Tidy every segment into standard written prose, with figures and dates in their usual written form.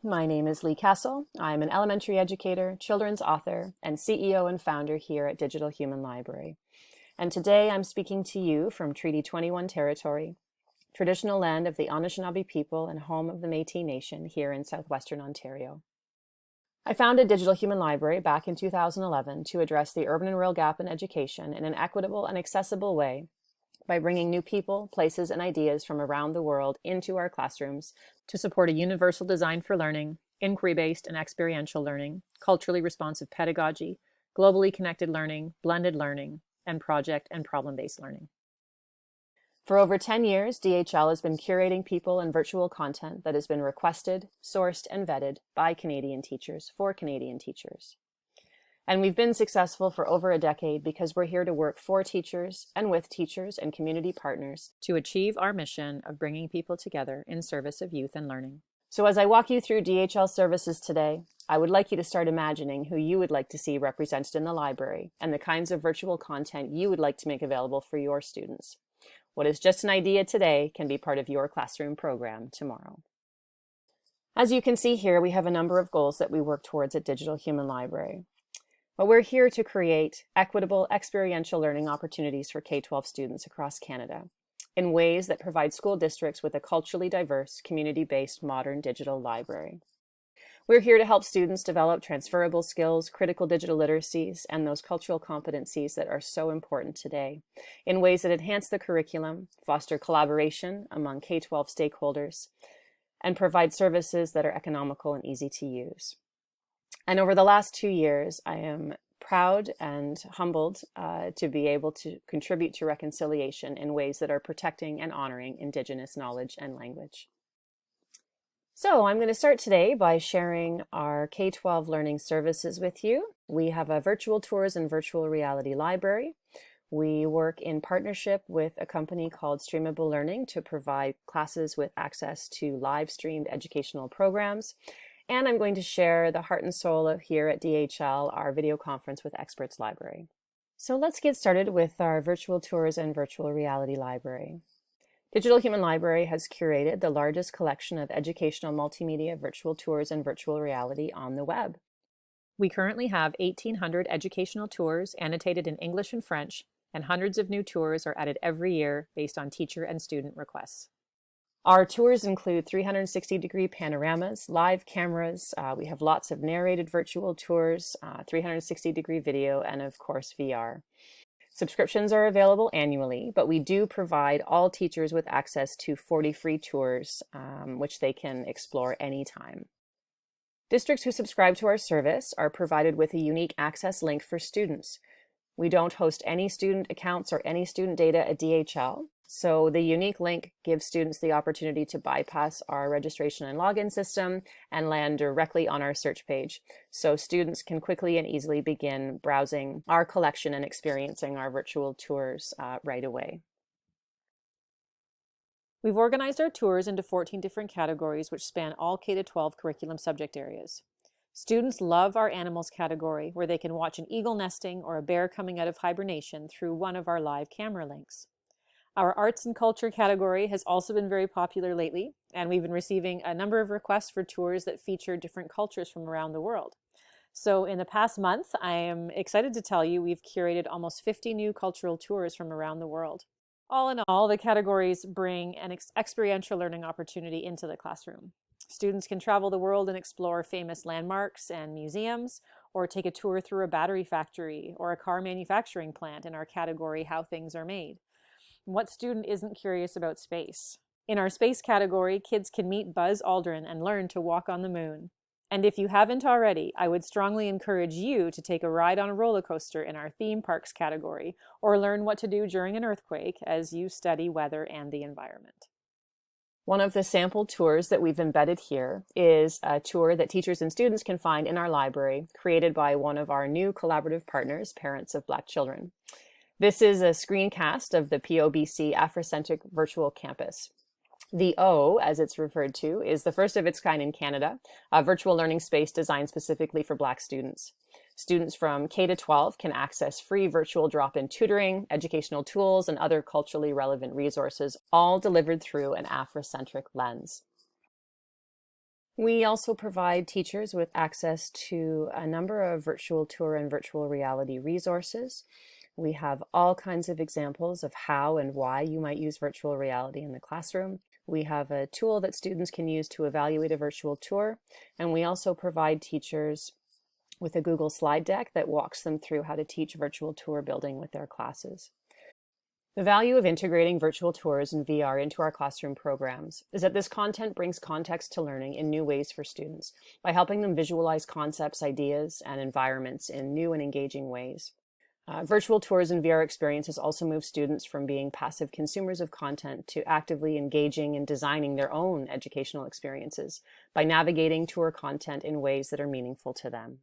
My name is Lee Castle. I'm an elementary educator, children's author, and CEO and founder here at Digital Human Library. And today I'm speaking to you from Treaty 21 territory, traditional land of the Anishinaabe people and home of the Métis Nation here in southwestern Ontario. I founded Digital Human Library back in 2011 to address the urban and rural gap in education in an equitable and accessible way by bringing new people, places, and ideas from around the world into our classrooms to support a universal design for learning, inquiry-based and experiential learning, culturally responsive pedagogy, globally connected learning, blended learning, and project and problem-based learning. For over 10 years, DHL has been curating people and virtual content that has been requested, sourced, and vetted by Canadian teachers for Canadian teachers. And we've been successful for over a decade because we're here to work for teachers and with teachers and community partners to achieve our mission of bringing people together in service of youth and learning. So as I walk you through DHL services today, I would like you to start imagining who you would like to see represented in the library and the kinds of virtual content you would like to make available for your students. What is just an idea today can be part of your classroom program tomorrow. As you can see here, we have a number of goals that we work towards at Digital Human Library. But we're here to create equitable experiential learning opportunities for K-12 students across Canada in ways that provide school districts with a culturally diverse, community-based modern digital library. We're here to help students develop transferable skills, critical digital literacies, and those cultural competencies that are so important today in ways that enhance the curriculum, foster collaboration among K-12 stakeholders, and provide services that are economical and easy to use. And over the last 2 years, I am proud and humbled to be able to contribute to reconciliation in ways that are protecting and honoring Indigenous knowledge and language. So I'm going to start today by sharing our K-12 learning services with you. We have a virtual tours and virtual reality library. We work in partnership with a company called Streamable Learning to provide classes with access to live streamed educational programs. And I'm going to share the heart and soul of here at DHL, our video conference with experts library. So let's get started with our virtual tours and virtual reality library. Digital Human Library has curated the largest collection of educational multimedia virtual tours and virtual reality on the web. We currently have 1,800 educational tours annotated in English and French, and hundreds of new tours are added every year based on teacher and student requests. Our tours include 360-degree panoramas, live cameras. We have lots of narrated virtual tours, 360-degree video, and of course, VR. Subscriptions are available annually, but we do provide all teachers with access to 40 free tours, which they can explore anytime. Districts who subscribe to our service are provided with a unique access link for students. We don't host any student accounts or any student data at DHL. So the unique link gives students the opportunity to bypass our registration and login system and land directly on our search page. So students can quickly and easily begin browsing our collection and experiencing our virtual tours right away. We've organized our tours into 14 different categories which span all K-12 curriculum subject areas. Students love our animals category, where they can watch an eagle nesting or a bear coming out of hibernation through one of our live camera links. Our arts and culture category has also been very popular lately, and we've been receiving a number of requests for tours that feature different cultures from around the world. So in the past month, I am excited to tell you we've curated almost 50 new cultural tours from around the world. All in all, the categories bring an experiential learning opportunity into the classroom. Students can travel the world and explore famous landmarks and museums, or take a tour through a battery factory or a car manufacturing plant in our category, How Things Are Made. What student isn't curious about space? In our space category, kids can meet Buzz Aldrin and learn to walk on the moon. And if you haven't already, I would strongly encourage you to take a ride on a roller coaster in our theme parks category, or learn what to do during an earthquake as you study weather and the environment. One of the sample tours that we've embedded here is a tour that teachers and students can find in our library, created by one of our new collaborative partners, Parents of Black Children. This is a screencast of the POBC Afrocentric Virtual Campus. The O, as it's referred to, is the first of its kind in Canada, a virtual learning space designed specifically for Black students. Students from K to 12 can access free virtual drop-in tutoring, educational tools, and other culturally relevant resources, all delivered through an Afrocentric lens. We also provide teachers with access to a number of virtual tour and virtual reality resources. We have all kinds of examples of how and why you might use virtual reality in the classroom. We have a tool that students can use to evaluate a virtual tour, and we also provide teachers with a Google slide deck that walks them through how to teach virtual tour building with their classes. The value of integrating virtual tours and VR into our classroom programs is that this content brings context to learning in new ways for students by helping them visualize concepts, ideas, and environments in new and engaging ways. Virtual tours and VR experiences also move students from being passive consumers of content to actively engaging and designing their own educational experiences by navigating tour content in ways that are meaningful to them.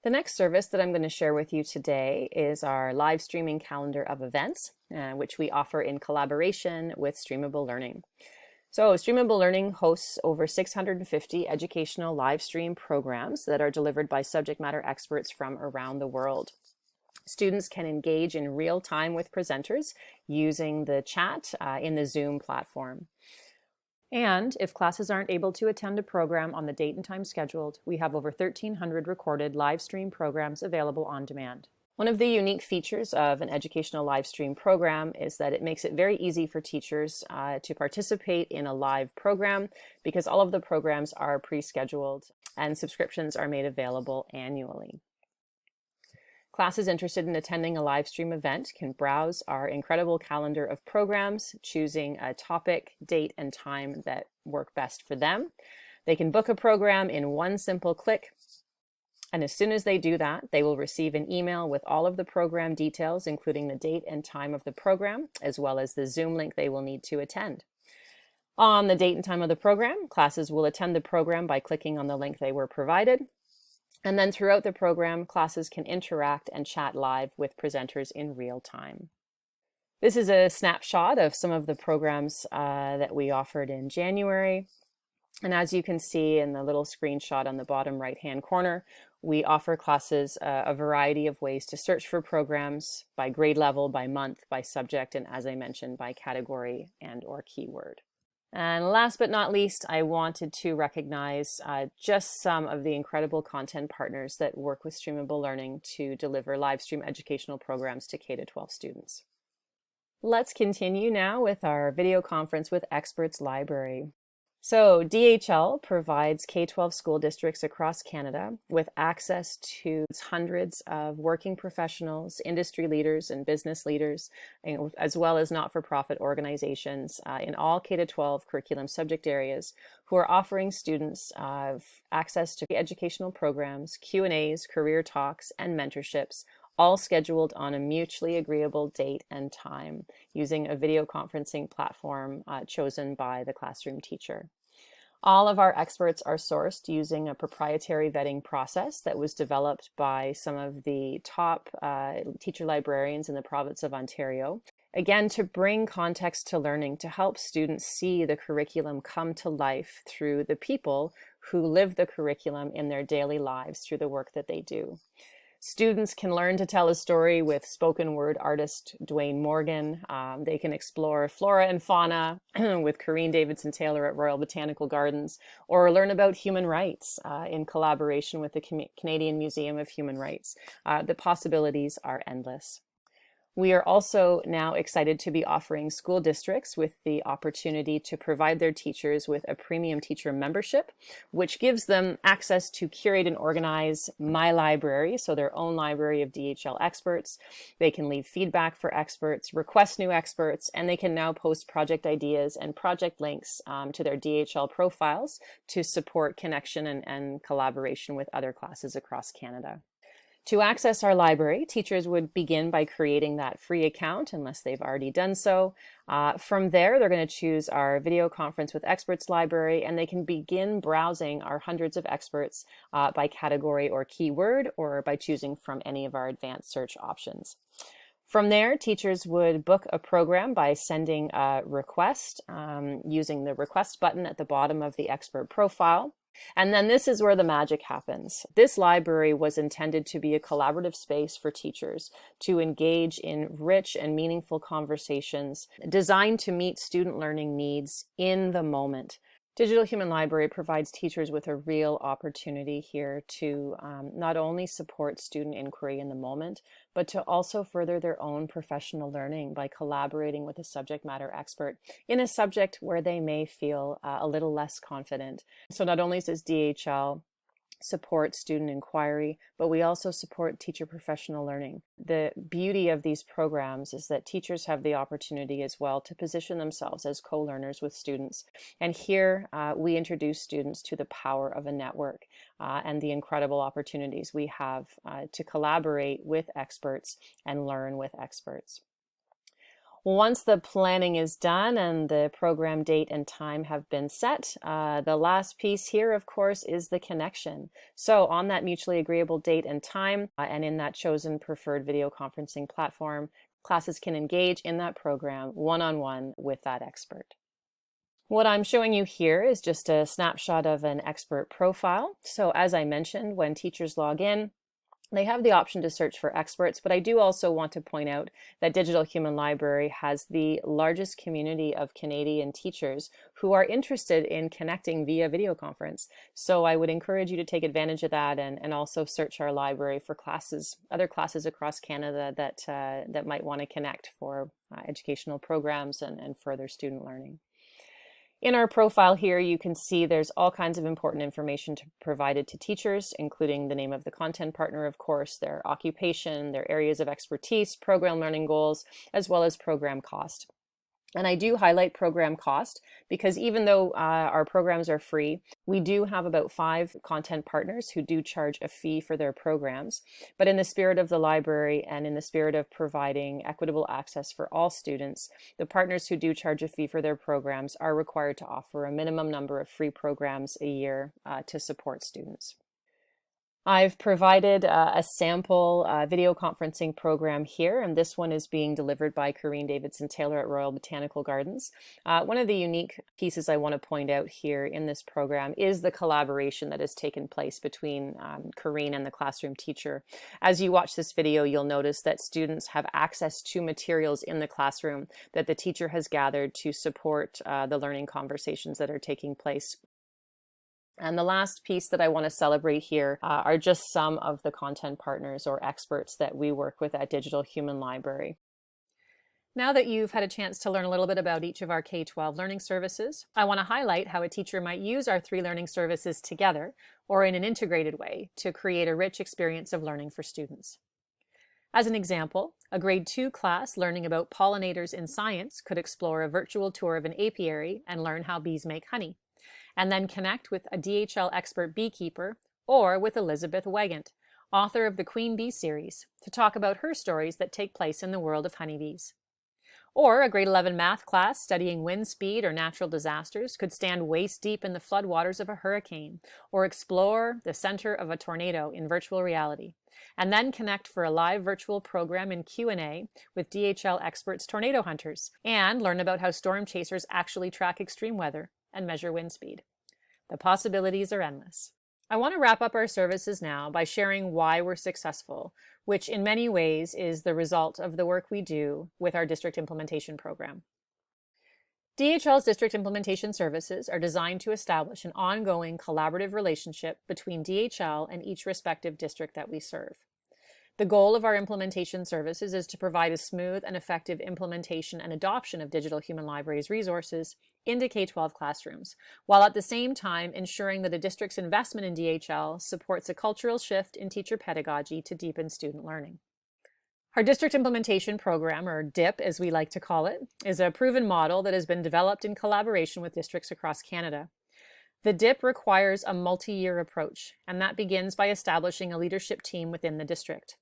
The next service that I'm going to share with you today is our live streaming calendar of events, which we offer in collaboration with Streamable Learning. So Streamable Learning hosts over 650 educational live stream programs that are delivered by subject matter experts from around the world. Students can engage in real time with presenters using the chat in the Zoom platform. And if classes aren't able to attend a program on the date and time scheduled, we have over 1,300 recorded live stream programs available on demand. One of the unique features of an educational live stream program is that it makes it very easy for teachers to participate in a live program because all of the programs are pre-scheduled and subscriptions are made available annually. Classes interested in attending a live stream event can browse our incredible calendar of programs, choosing a topic, date, and time that work best for them. They can book a program in one simple click, and as soon as they do that, they will receive an email with all of the program details, including the date and time of the program, as well as the Zoom link they will need to attend. On the date and time of the program, classes will attend the program by clicking on the link they were provided. And then throughout the program, classes can interact and chat live with presenters in real time. This is a snapshot of some of the programs that we offered in January. And as you can see in the little screenshot on the bottom right-hand corner, we offer classes a variety of ways to search for programs by grade level, by month, by subject, and as I mentioned, by category and or keyword. And last but not least, I wanted to recognize just some of the incredible content partners that work with Streamable Learning to deliver live stream educational programs to K-12 students. Let's continue now with our video conference with Experts Library. So DHL provides K-12 school districts across Canada with access to hundreds of working professionals, industry leaders, and business leaders, as well as not-for-profit organizations in all K-12 curriculum subject areas who are offering students access to educational programs, Q&As, career talks, and mentorships, all scheduled on a mutually agreeable date and time using a video conferencing platform chosen by the classroom teacher. All of our experts are sourced using a proprietary vetting process that was developed by some of the top teacher librarians in the province of Ontario. Again, to bring context to learning, to help students see the curriculum come to life through the people who live the curriculum in their daily lives through the work that they do. Students can learn to tell a story with spoken word artist Dwayne Morgan. They can explore flora and fauna with Corrine Davidson Taylor at Royal Botanical Gardens, or learn about human rights in collaboration with the Canadian Museum of Human Rights. The possibilities are endless. We are also now excited to be offering school districts with the opportunity to provide their teachers with a premium teacher membership, which gives them access to curate and organize My Library, so their own library of DHL experts. They can leave feedback for experts, request new experts, and they can now post project ideas and project links to their DHL profiles to support connection and collaboration with other classes across Canada. To access our library, teachers would begin by creating that free account unless they've already done so. From there, they're going to choose our video conference with experts library, and they can begin browsing our hundreds of experts by category or keyword, or by choosing from any of our advanced search options. From there, teachers would book a program by sending a request using the request button at the bottom of the expert profile. And then this is where the magic happens. This library was intended to be a collaborative space for teachers to engage in rich and meaningful conversations designed to meet student learning needs in the moment. Digital Human Library provides teachers with a real opportunity here to not only support student inquiry in the moment, but to also further their own professional learning by collaborating with a subject matter expert in a subject where they may feel a little less confident. So not only does DHL support student inquiry, but we also support teacher professional learning. The beauty of these programs is that teachers have the opportunity as well to position themselves as co-learners with students. And here we introduce students to the power of a network and the incredible opportunities we have to collaborate with experts and learn with experts. Once the planning is done and the program date and time have been set, the last piece here, of course, is the connection. So on that mutually agreeable date and time, and in that chosen preferred video conferencing platform, classes can engage in that program one-on-one with that expert. What I'm showing you here is just a snapshot of an expert profile. So as I mentioned, when teachers log in, they have the option to search for experts, but I do also want to point out that Digital Human Library has the largest community of Canadian teachers who are interested in connecting via video conference. So I would encourage you to take advantage of that and also search our library for classes, other classes across Canada that might want to connect for educational programs and further student learning. In our profile here, you can see there's all kinds of important information provided to teachers, including the name of the content partner, of course, their occupation, their areas of expertise, program learning goals, as well as program cost. And I do highlight program cost because even though our programs are free, we do have about 5 content partners who do charge a fee for their programs. But in the spirit of the library and in the spirit of providing equitable access for all students, the partners who do charge a fee for their programs are required to offer a minimum number of free programs a year to support students. I've provided a sample video conferencing program here, and this one is being delivered by Corrine Davidson Taylor at Royal Botanical Gardens. One of the unique pieces I want to point out here in this program is the collaboration that has taken place between Corrine and the classroom teacher. As you watch this video, you'll notice that students have access to materials in the classroom that the teacher has gathered to support the learning conversations that are taking place. And the last piece that I want to celebrate here are just some of the content partners or experts that we work with at Digital Human Library. Now that you've had a chance to learn a little bit about each of our K-12 learning services, I want to highlight how a teacher might use our 3 learning services together or in an integrated way to create a rich experience of learning for students. As an example, a grade 2 class learning about pollinators in science could explore a virtual tour of an apiary and learn how bees make honey, and then connect with a DHL expert beekeeper or with Elizabeth Wegant, author of the Queen Bee series, to talk about her stories that take place in the world of honeybees. Or a grade 11 math class studying wind speed or natural disasters could stand waist deep in the floodwaters of a hurricane or explore the center of a tornado in virtual reality, and then connect for a live virtual program in Q&A with DHL experts tornado hunters and learn about how storm chasers actually track extreme weather and measure wind speed. The possibilities are endless. I want to wrap up our services now by sharing why we're successful, which in many ways is the result of the work we do with our district implementation program. DHL's district implementation services are designed to establish an ongoing collaborative relationship between DHL and each respective district that we serve. The goal of our implementation services is to provide a smooth and effective implementation and adoption of Digital Human Library's resources into K-12 classrooms, while at the same time ensuring that a district's investment in DHL supports a cultural shift in teacher pedagogy to deepen student learning. Our District Implementation Program, or DIP as we like to call it, is a proven model that has been developed in collaboration with districts across Canada. The DIP requires a multi-year approach, and that begins by establishing a leadership team within the district.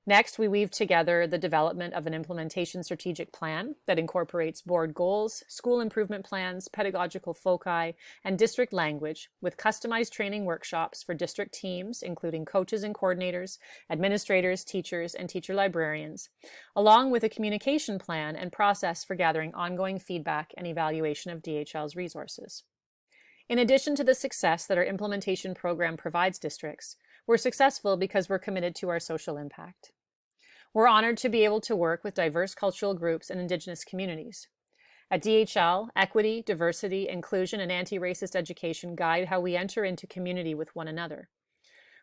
Next, we weave together the development of an implementation strategic plan that incorporates board goals, school improvement plans, pedagogical foci, and district language with customized training workshops for district teams, including coaches and coordinators, administrators, teachers, and teacher librarians, along with a communication plan and process for gathering ongoing feedback and evaluation of DHL's resources. In addition to the success that our implementation program provides districts, we're successful because we're committed to our social impact. We're honored to be able to work with diverse cultural groups and Indigenous communities. At DHL, equity, diversity, inclusion, and anti-racist education guide how we enter into community with one another.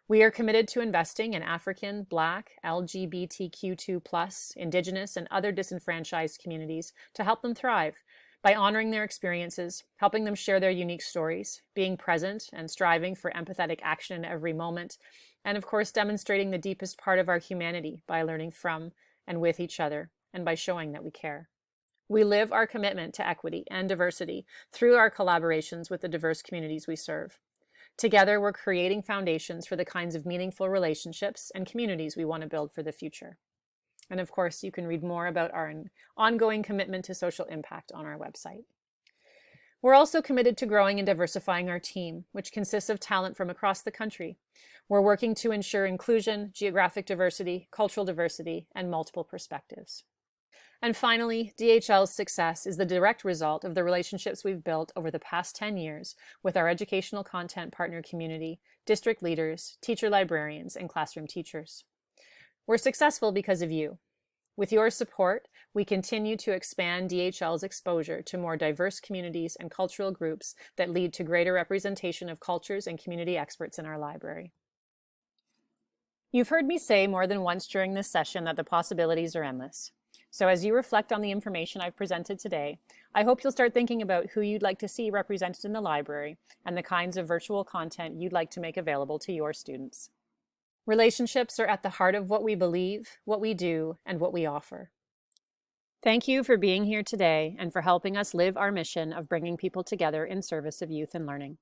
We are committed to investing in African, Black, LGBTQ2+, Indigenous, and other disenfranchised communities to help them thrive by honoring their experiences, helping them share their unique stories, being present and striving for empathetic action in every moment, and of course, demonstrating the deepest part of our humanity by learning from and with each other and by showing that we care. We live our commitment to equity and diversity through our collaborations with the diverse communities we serve. Together, we're creating foundations for the kinds of meaningful relationships and communities we want to build for the future. And of course, you can read more about our ongoing commitment to social impact on our website. We're also committed to growing and diversifying our team, which consists of talent from across the country. We're working to ensure inclusion, geographic diversity, cultural diversity, and multiple perspectives. And finally, DHL's success is the direct result of the relationships we've built over the past 10 years with our educational content partner community, district leaders, teacher librarians, and classroom teachers. We're successful because of you. With your support, we continue to expand DHL's exposure to more diverse communities and cultural groups that lead to greater representation of cultures and community experts in our library. You've heard me say more than once during this session that the possibilities are endless. So as you reflect on the information I've presented today, I hope you'll start thinking about who you'd like to see represented in the library and the kinds of virtual content you'd like to make available to your students. Relationships are at the heart of what we believe, what we do, and what we offer. Thank you for being here today and for helping us live our mission of bringing people together in service of youth and learning.